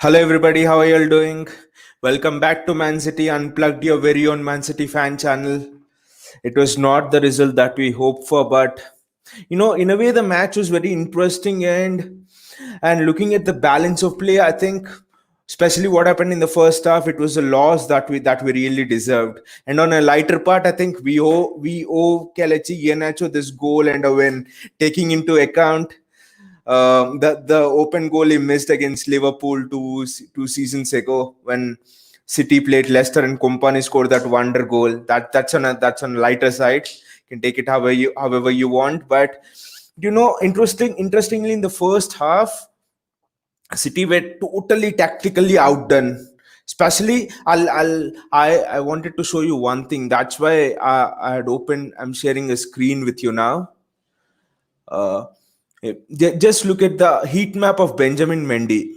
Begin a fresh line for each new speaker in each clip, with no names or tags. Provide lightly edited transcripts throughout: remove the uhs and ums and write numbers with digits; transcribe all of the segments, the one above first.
Hello, everybody. How are you all doing? Welcome back to Man City Unplugged, your very own Man City fan channel. It was not the result that we hoped for, but in a way, the match was very interesting. And looking at the balance of play, I think, especially what happened in the first half, it was a loss that we really deserved. And on a lighter part, I think we owe Kelechi Iheanacho this goal and a win, taking into account the open goal he missed against Liverpool two seasons ago when City played Leicester and Kompany scored that wonder goal. That's on a lighter side. You can take it however you want. But interestingly, in the first half, City were totally tactically outdone. Especially, I wanted to show you one thing. That's why I had opened. I'm sharing a screen with you now. Uh, just look at the heat map of Benjamin Mendy.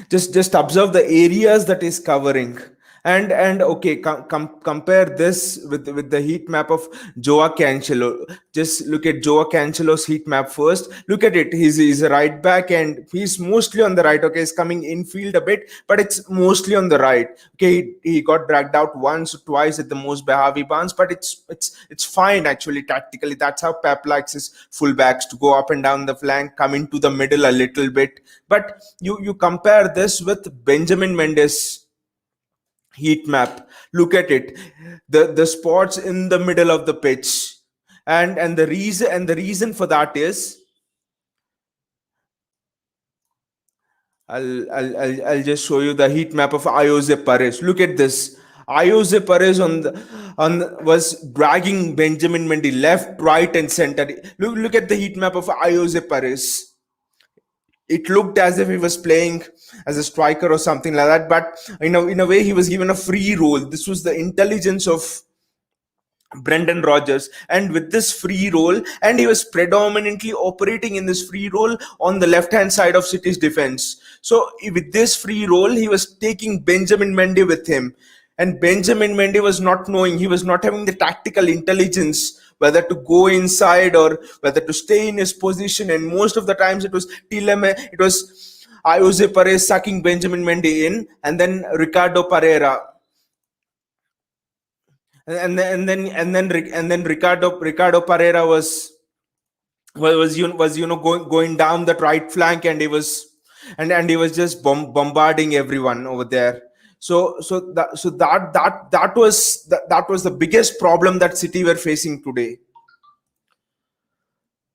Just observe the areas that is covering, and okay, compare this with the heat map of Joao Cancelo. Just look at Joao Cancelo's heat map first. Look at it. He's a right back and he's mostly on the right. Okay, he's coming infield a bit, but it's mostly on the right. Okay, he got dragged out once or twice at the most by Harvey Barnes, but it's fine actually tactically. That's how Pep likes his fullbacks to go up and down the flank, come into the middle a little bit. But you compare this with Benjamin Mendes heat map. Look at it. The spots in the middle of the pitch. And the reason for that is I'll just show you the heat map of Jose Perez. Look at this. Jose Perez was dragging Benjamin Mendy left, right, and center. Look at the heat map of Jose Perez. It looked as if he was playing as a striker or something like that, but in a way he was given a free role. This was the intelligence of Brendan Rodgers, and with this free role, and he was predominantly operating in this free role on the left hand side of City's defense. So with this free role, he was taking Benjamin Mendy with him, and Benjamin Mendy was not knowing, he was not having the tactical intelligence whether to go inside or whether to stay in his position. And most of the times it was Jose Perez sucking Benjamin Mendy in, and then Ricardo Pereira, and then Ricardo Pereira was going down that right flank, and he was just bombarding everyone over there. So that was the biggest problem that City were facing today.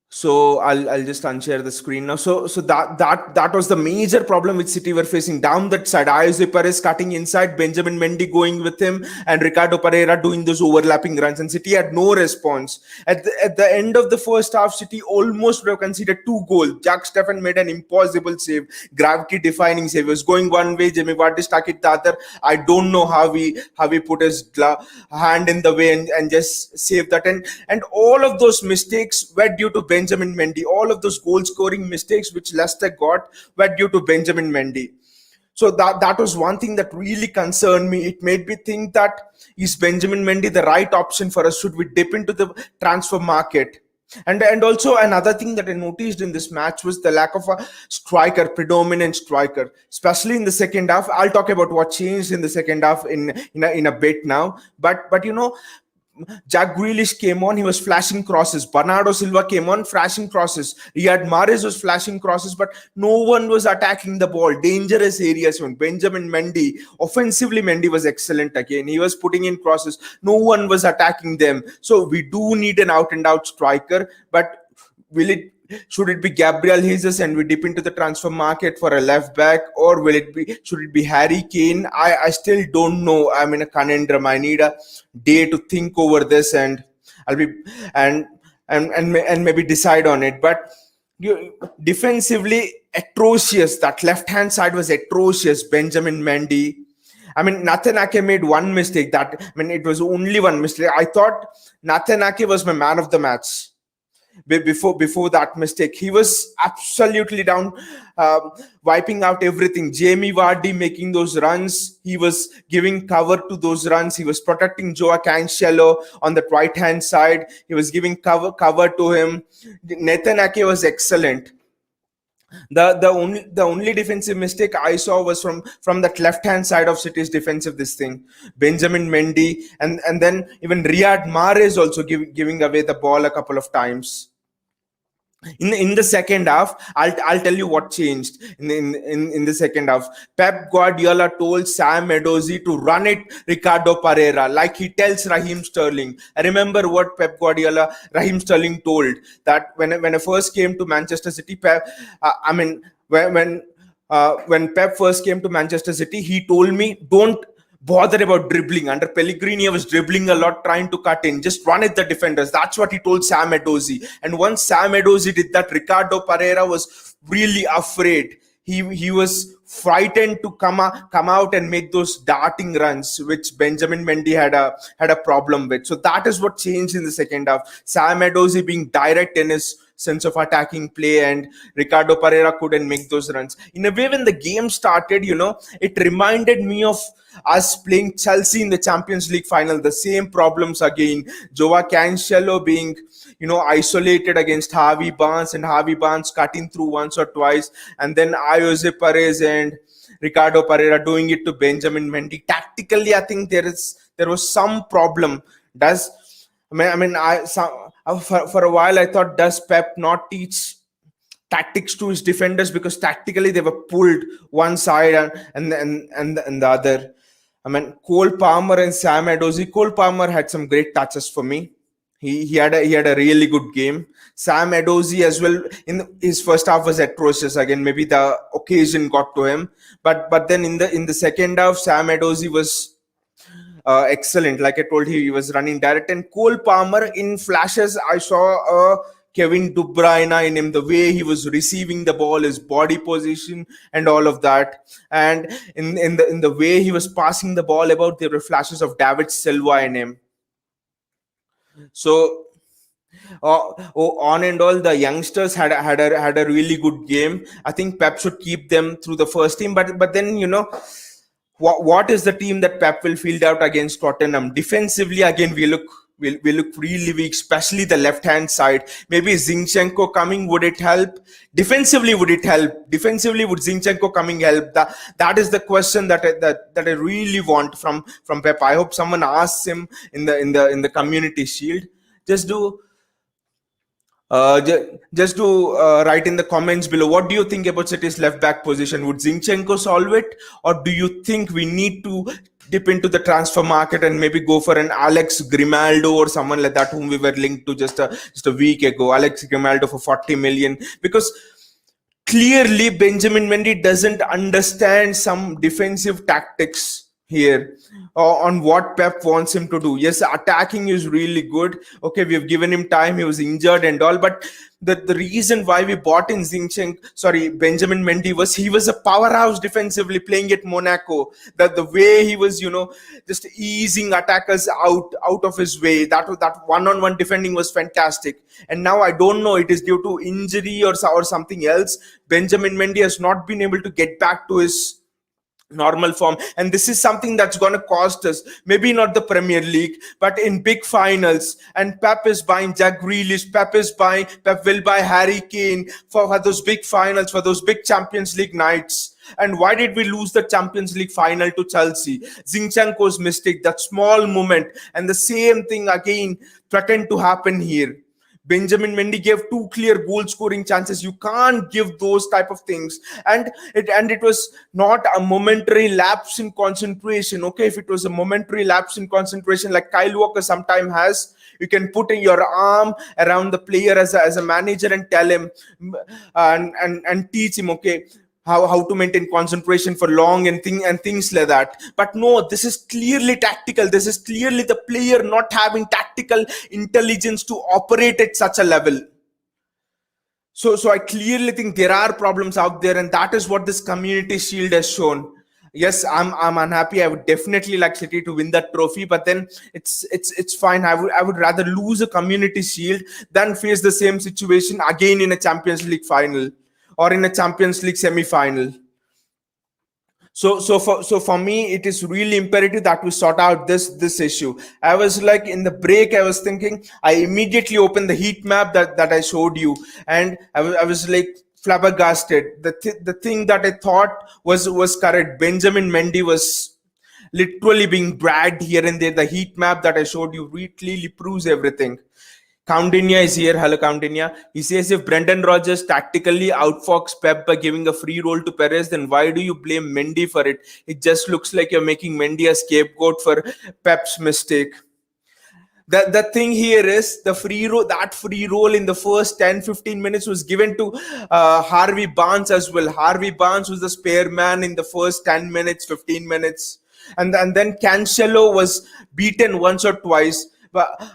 So I'll just unshare the screen now. So that was the major problem which City were facing down that side. Jose Perez cutting inside, Benjamin Mendy going with him, and Ricardo Pereira doing those overlapping runs, and City had no response. At the end of the first half, City almost would have conceded 2 goals. Jack Steffen made an impossible save, gravity defining save. He was going one way, Jamie Vardy stuck it the other. I don't know how he put his hand in the way and just saved that. And all of those mistakes were due to Benjamin Mendy. All of those goal scoring mistakes which Leicester got were due to Benjamin Mendy. So that was one thing that really concerned me. It made me think that, is Benjamin Mendy the right option for us? Should we dip into the transfer market? And also another thing that I noticed in this match was the lack of a striker, predominant striker, especially in the second half. I'll talk about what changed in the second half in a bit now. But Jack Grealish came on, he was flashing crosses. Bernardo Silva came on, flashing crosses. Riyad Mahrez was flashing crosses, but no one was attacking the ball. Dangerous areas when Benjamin Mendy, offensively, Mendy was excellent again. He was putting in crosses. No one was attacking them. So we do need an out and out striker, but should it be Gabriel Jesus and we dip into the transfer market for a left back, or should it be Harry Kane? I still don't know. I'm in a conundrum. I need a day to think over this, and I'll be and maybe decide on it. But defensively atrocious. That left hand side was atrocious. Benjamin Mendy. I mean, Nathan Ake made one mistake. It was only one mistake. I thought Nathan Ake was my man of the match. Before that mistake, he was absolutely down, wiping out everything. Jamie Vardy making those runs, he was giving cover to those runs, he was protecting Joao Cancelo on the right hand side, he was giving cover to him. Nathan Ake was excellent. The only defensive mistake I saw was from that left hand side of City's defensive this thing. Benjamin Mendy, and then even Riyad Mahrez also giving away the ball a couple of times. In the second half, I'll tell you what changed in the second half. Pep Guardiola told Sam Edozie to run it Ricardo Pereira like he tells Raheem Sterling. I remember what Pep Guardiola Raheem Sterling told, that when I first came to Manchester City, Pep, I mean when Pep first came to Manchester City, he told me, don't bother about dribbling. Under Pellegrini, I was dribbling a lot, trying to cut in. Just run at the defenders. That's what he told Sam Edozie. And once Sam Edozie did that, Ricardo Pereira was really afraid. He was frightened to come out and make those darting runs, which Benjamin Mendy had a problem with. So that is what changed in the second half. Sam Edozie being direct in his sense of attacking play, and Ricardo Pereira couldn't make those runs. In a way, when the game started, it reminded me of us playing Chelsea in the Champions League final. The same problems again. Joao Cancelo being, isolated against Harvey Barnes, and Harvey Barnes cutting through once or twice, and then Jose Perez and Ricardo Pereira doing it to Benjamin Mendy. Tactically, I think there was some problem. Does for a while I thought, does Pep not teach tactics to his defenders, because tactically they were pulled one side and the other. Cole Palmer and Sam Edozie. Cole Palmer had some great touches for me. He had a really good game. Sam Edozie as well, in his first half, was atrocious. Again, maybe the occasion got to him, but then in the second half, Sam Edozie was excellent. Like I told you, he was running direct. And Cole Palmer, in flashes, I saw Kevin De Bruyne in him, the way he was receiving the ball, his body position, and all of that. And in the way he was passing the ball about, there were flashes of David Silva in him. So on and all, the youngsters had a really good game. I think Pep should keep them through the first team, but then what is the team that Pep will field out against Tottenham? Defensively, again, we look really weak, especially the left hand side. Maybe Zinchenko coming, would it help? Defensively, would it help? Defensively, would Zinchenko coming help? That is the question that I really want from Pep. I hope someone asks him in the Community Shield. Just do write in the comments below, what do you think about City's left back position? Would Zinchenko solve it, or do you think we need to dip into the transfer market and maybe go for an Alex Grimaldo or someone like that, whom we were linked to just a week ago? Alex Grimaldo for 40 million, because clearly Benjamin Mendy doesn't understand some defensive tactics here, on what Pep wants him to do. Yes, attacking is really good. Okay, we've given him time. He was injured and all, but the reason why we bought in Benjamin Mendy, was he was a powerhouse defensively playing at Monaco. That the way he was, just easing attackers out of his way. That one-on-one defending was fantastic. And now I don't know, it is due to injury or something else. Benjamin Mendy has not been able to get back to his normal form, and this is something that's going to cost us, maybe not the Premier League, but in big finals. And Pep is buying Jack Grealish, Pep will buy Harry Kane for those big finals, for those big Champions League nights. And why did we lose the Champions League final to Chelsea? Zinchenko's mistake, that small moment, and the same thing again threatened to happen here. Benjamin Mendy gave two clear goal scoring chances. You can't give those type of things. And it was not a momentary lapse in concentration. Okay, if it was a momentary lapse in concentration like Kyle Walker sometimes has, you can put in your arm around the player as a manager and tell him and teach him, okay, how to maintain concentration for long and things like that. But no, this is clearly tactical. This is clearly the player not having tactical intelligence to operate at such a level. So I clearly think there are problems out there, and that is what this Community Shield has shown. Yes, I'm unhappy. I would definitely like City to win that trophy, but then it's fine. I would rather lose a Community Shield than face the same situation again in a Champions League final or in a Champions League semi-final. So for me, it is really imperative that we sort out this issue. I was like, in the break, I was thinking, I immediately opened the heat map that I showed you, and I was like flabbergasted. The thing that I thought was correct. Benjamin Mendy was literally being dragged here and there. The heat map that I showed you really proves everything. Coundinia is here. Hello, Coundinia. He says if Brendan Rodgers tactically outfoxed Pep by giving a free roll to Perez, then why do you blame Mendy for it? It just looks like you're making Mendy a scapegoat for Pep's mistake. The thing here is the free roll in the first 10-15 minutes was given to Harvey Barnes as well. Harvey Barnes was the spare man in the first 10 minutes, 15 minutes. And then Cancelo was beaten once or twice.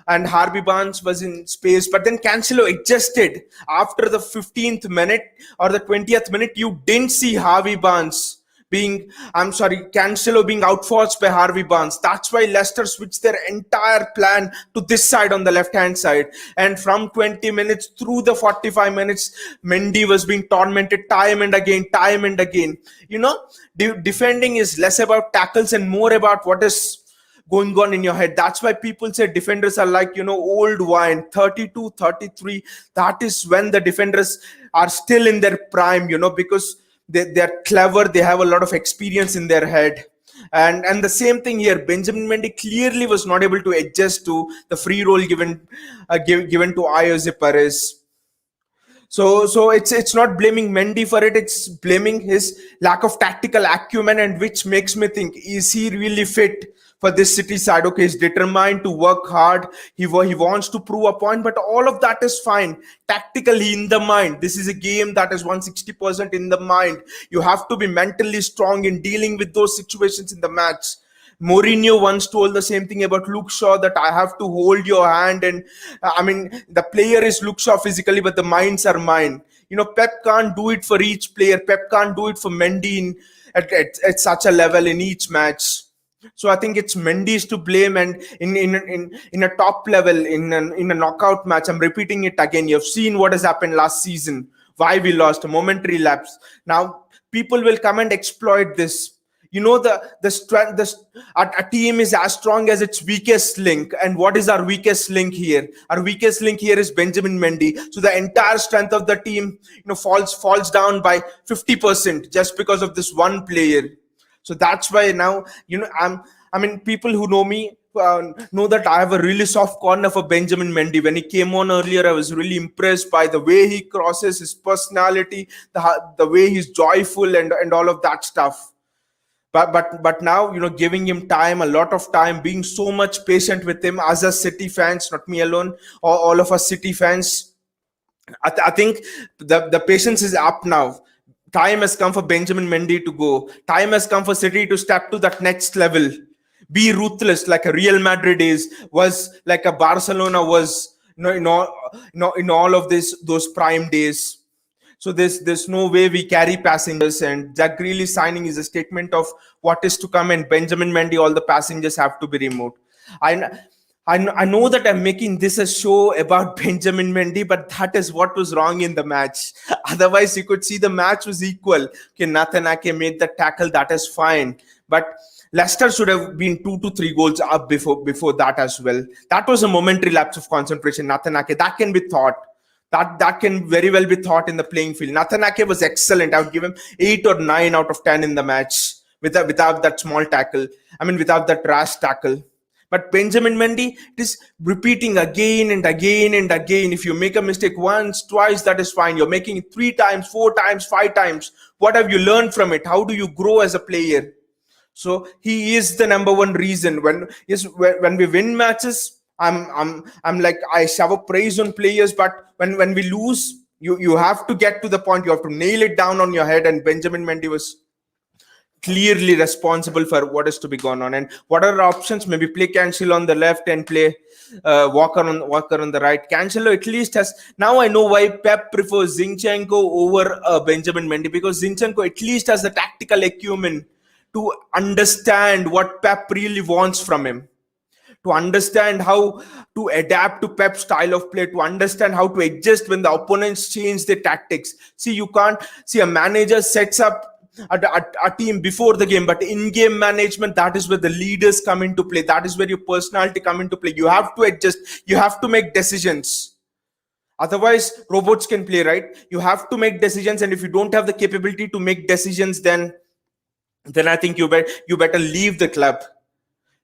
And Harvey Barnes was in space, but then Cancelo adjusted after the 15th minute or the 20th minute. You didn't see Cancelo being outforced by Harvey Barnes. That's why Leicester switched their entire plan to this side on the left-hand side. And from 20 minutes through the 45 minutes, Mendy was being tormented time and again. Defending is less about tackles and more about what is going on in your head. That's why people say defenders are like, old wine, 32, 33. That is when the defenders are still in their prime, because they're clever. They have a lot of experience in their head. And the same thing here. Benjamin Mendy clearly was not able to adjust to the free roll given to Jose Perez. So it's not blaming Mendy for it. It's blaming his lack of tactical acumen, and which makes me think, is he really fit for this City side? Okay, he's determined to work hard. He wants to prove a point, but all of that is fine. Tactically in the mind, this is a game that is 160% in the mind. You have to be mentally strong in dealing with those situations in the match. Mourinho once told the same thing about Luke Shaw, that I have to hold your hand, and the player is Luke Shaw physically, but the minds are mine. Pep can't do it for each player. Pep can't do it for Mendy at such a level in each match. So I think it's Mendy's to blame, and in a top level, in a knockout match, I'm repeating it again. You've seen what has happened last season, why we lost, a momentary lapse. Now people will come and exploit this. The strength, a team is as strong as its weakest link. And what is our weakest link here? Our weakest link here is Benjamin Mendy. So the entire strength of the team, falls down by 50% just because of this one player. So that's why now, people who know me know that I have a really soft corner for Benjamin Mendy. When he came on earlier, I was really impressed by the way he crosses, his personality, the way he's joyful and all of that stuff. But now, giving him time, a lot of time, being so much patient with him as a City fans, not me alone, or all of us City fans, I think the patience is up now. Time has come for Benjamin Mendy to go. Time has come for City to step to that next level. Be ruthless like a Real Madrid was like a Barcelona was, in all of those prime days. So there's no way we carry passengers, and Jack Grealish signing is a statement of what is to come. And Benjamin Mendy, all the passengers have to be removed. I know that I'm making this a show about Benjamin Mendy, but that is what was wrong in the match. Otherwise, you could see the match was equal. Okay, Nathan Ake made the tackle, that is fine. But Leicester should have been 2 to 3 goals up before that as well. That was a momentary lapse of concentration. Nathan Ake, that can be thought. That can very well be thought in the playing field. Nathan Ake was excellent. I would give him 8 or 9 out of 10 in the match without that small tackle. Without that rash tackle. But Benjamin Mendy, it is repeating again and again and again. If you make a mistake once, twice, that is fine. You're making it 3 times, 4 times, 5 times. What have you learned from it? How do you grow as a player? So he is the number one reason. When we win matches, I'm like, I shower praise on players, but when we lose, you have to get to the point. You have to nail it down on your head. And Benjamin Mendy was clearly responsible for what is to be gone on. And what are the options? Maybe play Cancelo on the left and play Walker on the right. Cancelo at least has, now I know why Pep prefers Zinchenko over Benjamin Mendy, because Zinchenko at least has the tactical acumen to understand what Pep really wants from him, to understand how to adapt to Pep's style of play, to understand how to adjust when the opponents change their tactics. See, you can't see a manager sets up a team before the game, but in-game management, that is where the leaders come into play. That is where your personality come into play. You have to adjust. You have to make decisions. Otherwise, robots can play, right? You have to make decisions, and if you don't have the capability to make decisions, then I think you better leave the club.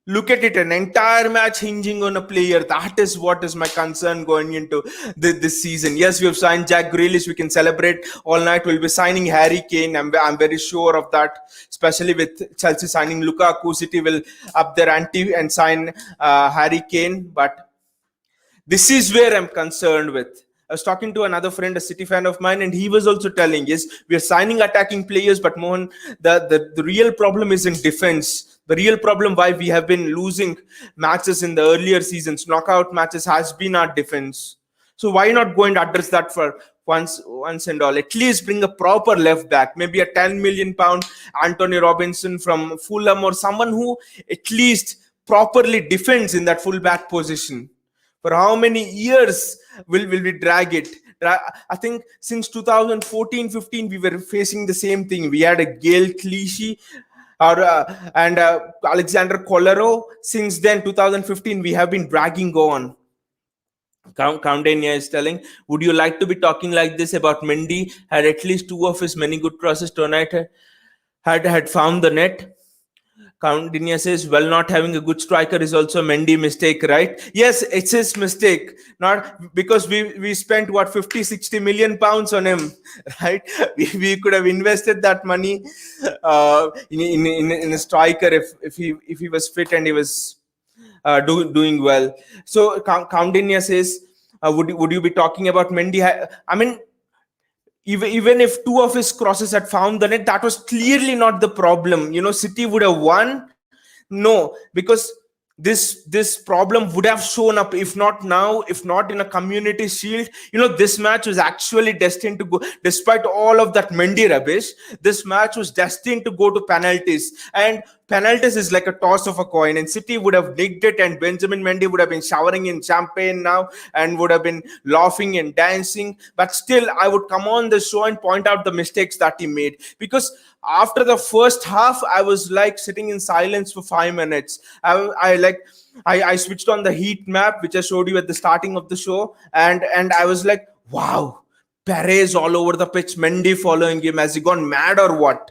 Look at it, an entire match hinging on a player. That is what is my concern going into this season. Yes, we have signed Jack Grealish. We can celebrate all night. We'll be signing Harry Kane. I'm very sure of that, especially with Chelsea signing Lukaku. City will up their ante and sign Harry Kane. But this is where I'm concerned with. I was talking to another friend, a City fan of mine, and he was also telling, yes, we are signing attacking players, but Mohan, the real problem is in defense. The real problem why we have been losing matches in the earlier seasons, knockout matches, has been our defense. So why not go and address that for once and all? At least bring a proper left back, maybe a 10 million pound Anthony Robinson from Fulham, or someone who at least properly defends in that full back position. For how many years will we drag it? I think since 2014-15 we were facing the same thing. We had a Gail Clichy and Alexander Kolarov. Since then, 2015, we have been dragging on. Countania is telling, would you like to be talking like this about Mendy? Had at least two of his many good crosses tonight had found the net. Count Dinia says, well, not having a good striker is also a Mendy mistake, right? Yes, it's his mistake. Not because we spent what 50-60 million pounds on him, right? We could have invested that money in a striker if he was fit and he was doing well. So Count Dinia says, would you be talking about Mendy? I mean, even if two of his crosses had found the net, that was clearly not the problem. City would have won. No, because this problem would have shown up, if not now, if not in a Community Shield. This match was actually destined to go, despite all of that Mendy rubbish, this match was destined to go to penalties. And penalties is like a toss of a coin, and City would have nicked it, and Benjamin Mendy would have been showering in champagne now and would have been laughing and dancing. But still, I would come on the show and point out the mistakes that he made, because after the first half, I was like sitting in silence for 5 minutes. I switched on the heat map, which I showed you at the starting of the show, and I was like, wow, Perez all over the pitch, Mendy following him. Has he gone mad or what?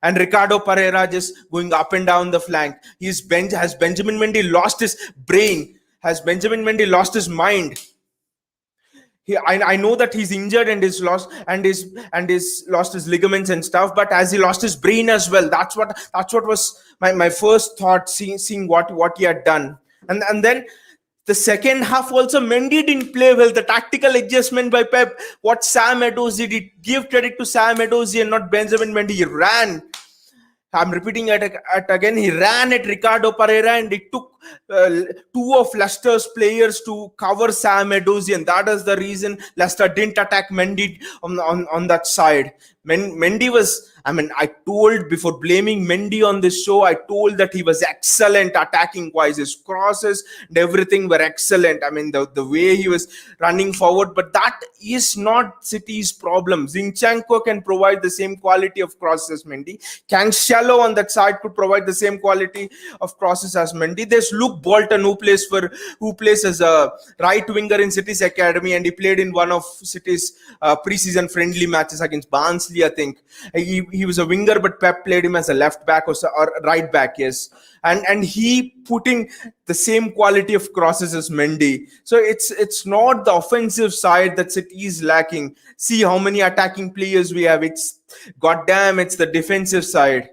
And Ricardo Pereira just going up and down the flank. Has Benjamin Mendy lost his brain? Has Benjamin Mendy lost his mind? I know that he's injured and is lost lost his ligaments and stuff, but has he lost his brain as well? That's what was my first thought, seeing what he had done. And then the second half also, Mendy didn't play well. The tactical adjustment by Pep, what Sam Edozie did, give credit to Sam Edozie and not Benjamin Mendy. He ran. I'm repeating it again. He ran at Ricardo Pereira, and it took two of Leicester's players to cover Sam Edozie, and that is the reason Leicester didn't attack Mendy on that side. Mendy was, I told, before blaming Mendy on this show, I told that he was excellent attacking wise. His crosses and everything were excellent. The way he was running forward, but that is not City's problem. Zinchenko can provide the same quality of crosses as Mendy. Cancelo on that side could provide the same quality of crosses as Mendy. There's Luke Bolton, who plays as a right winger in City's academy, and he played in one of City's preseason friendly matches against Barnsley, I think. He was a winger, but Pep played him as a left back or right back, yes. And he put in the same quality of crosses as Mendy. So it's not the offensive side that City is lacking. See how many attacking players we have. It's the defensive side.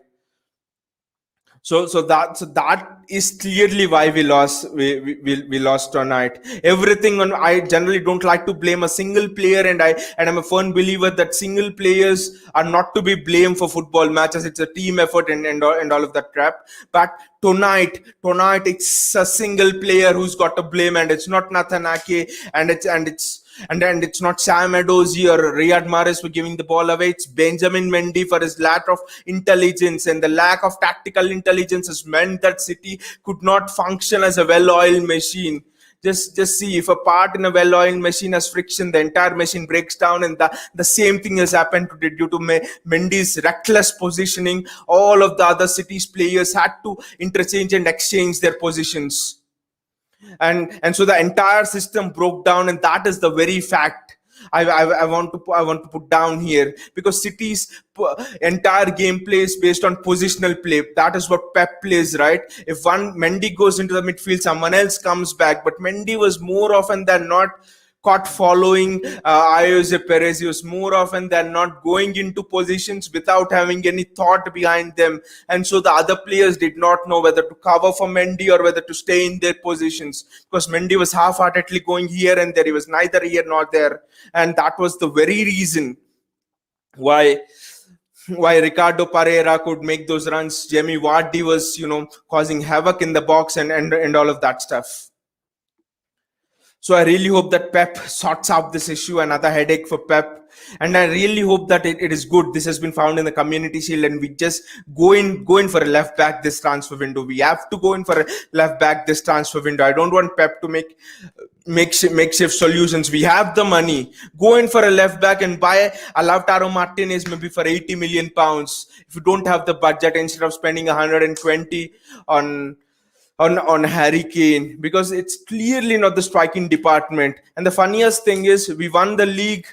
So that is clearly why we lost. We lost tonight. Everything on. I generally don't like to blame a single player, and I'm a firm believer that single players are not to be blamed for football matches. It's a team effort and all of that crap. But tonight it's a single player who's got to blame, and it's not Nathan Ake, and it's not Sam Edozie or Riyad Mahrez for giving the ball away. It's Benjamin Mendy for his lack of intelligence, and the lack of tactical intelligence has meant that City could not function as a well-oiled machine. Just see, if a part in a well-oiled machine has friction, the entire machine breaks down, and the same thing has happened today due to Mendy's reckless positioning. All of the other City's players had to interchange and exchange their positions. and so the entire system broke down, and that is the very fact I want to put down here, because City's entire gameplay is based on positional play. That is what Pep plays, right? If one Mendy goes into the midfield, someone else comes back. But Mendy was more often than not caught following Jose Perez. He was more often than not going into positions without having any thought behind them. And so the other players did not know whether to cover for Mendy or whether to stay in their positions, because Mendy was half-heartedly going here and there. He was neither here nor there. And that was the very reason why Ricardo Pereira could make those runs. Jamie Vardy was, causing havoc in the box and all of that stuff. So I really hope that Pep sorts out this issue, another headache for Pep. And I really hope that it is good. This has been found in the Community Shield, and we just go in for a left back this transfer window. We have to go in for a left back this transfer window. I don't want Pep to make makeshift solutions. We have the money. Go in for a left back and buy a Lautaro Martinez maybe for 80 million pounds. If you don't have the budget, instead of spending 120 on Harry Kane, because it's clearly not the striking department. And the funniest thing is, we won the league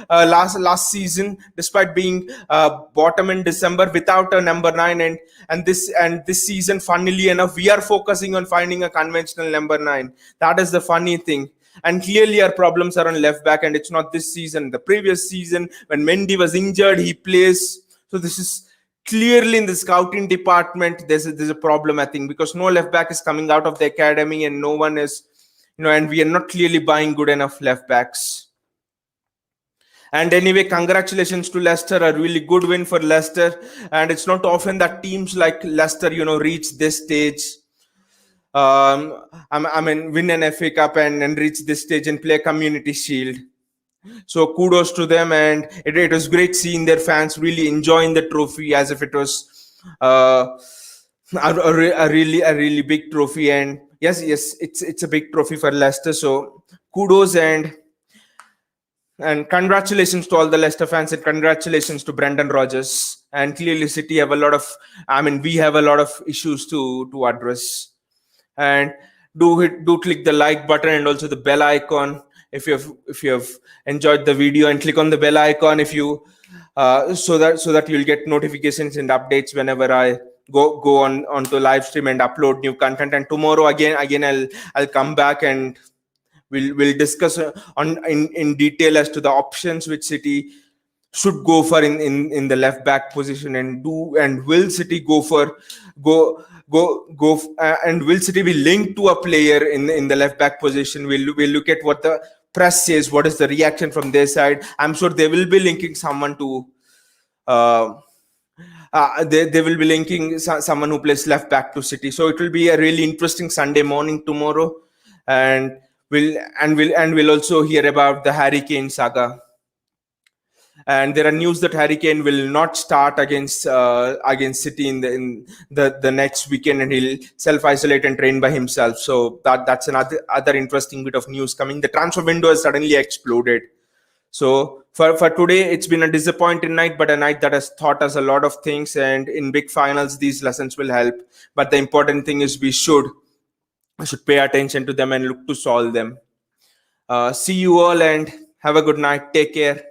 last season despite being bottom in December without a number 9, and this season, funnily enough, we are focusing on finding a conventional number 9. That is the funny thing. And clearly our problems are on left back, and it's not this season. The previous season, when Mendy was injured, he plays. So this is clearly in the scouting department, there's a problem, I think, because no left back is coming out of the academy, and no one is, and we are not clearly buying good enough left backs. And anyway, congratulations to Leicester, a really good win for Leicester. And it's not often that teams like Leicester, reach this stage. Win an FA Cup and reach this stage and play a Community Shield. So kudos to them, and it was great seeing their fans really enjoying the trophy as if it was a really big trophy. And yes, it's a big trophy for Leicester. So kudos and congratulations to all the Leicester fans, and congratulations to Brendan Rodgers. And clearly, City have we have a lot of issues to address. And do click the like button and also the bell icon if you have enjoyed the video, and click on the bell icon if you so that you'll get notifications and updates whenever I go onto live stream and upload new content. And tomorrow again I'll come back and we'll discuss in detail as to the options which City should go for in the left back position, and will City and will City be linked to a player in the left back position? We'll look at what the press says, what is the reaction from their side. I'm sure they will be linking someone to they will be linking someone who plays left back to City. So it will be a really interesting Sunday morning tomorrow, and we'll also hear about the Harry Kane saga. And there are news that Harry Kane will not start against City in the next weekend, and he'll self-isolate and train by himself. So that's another interesting bit of news coming. The transfer window has suddenly exploded. So for today, it's been a disappointing night, but a night that has taught us a lot of things. And in big finals, these lessons will help. But the important thing is we should pay attention to them and look to solve them. See you all, and have a good night. Take care.